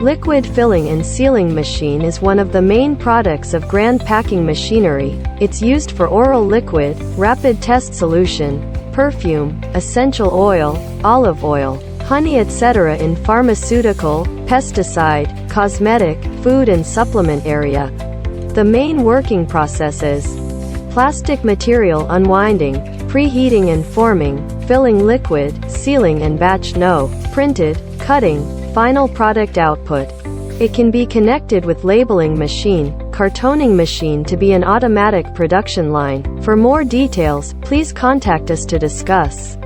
Liquid filling and sealing machine is one of the main products of grand packing machinery. It's used for oral liquid, rapid test solution, perfume, essential oil, olive oil, honey etc. in pharmaceutical, pesticide, cosmetic, food and supplement area. The main working process is plastic material unwinding, preheating and forming, filling liquid, sealing and batch no, printed, cutting, final product output. It can be connected with labeling machine, cartoning machine to be an automatic production line. For more details, please contact us to discuss.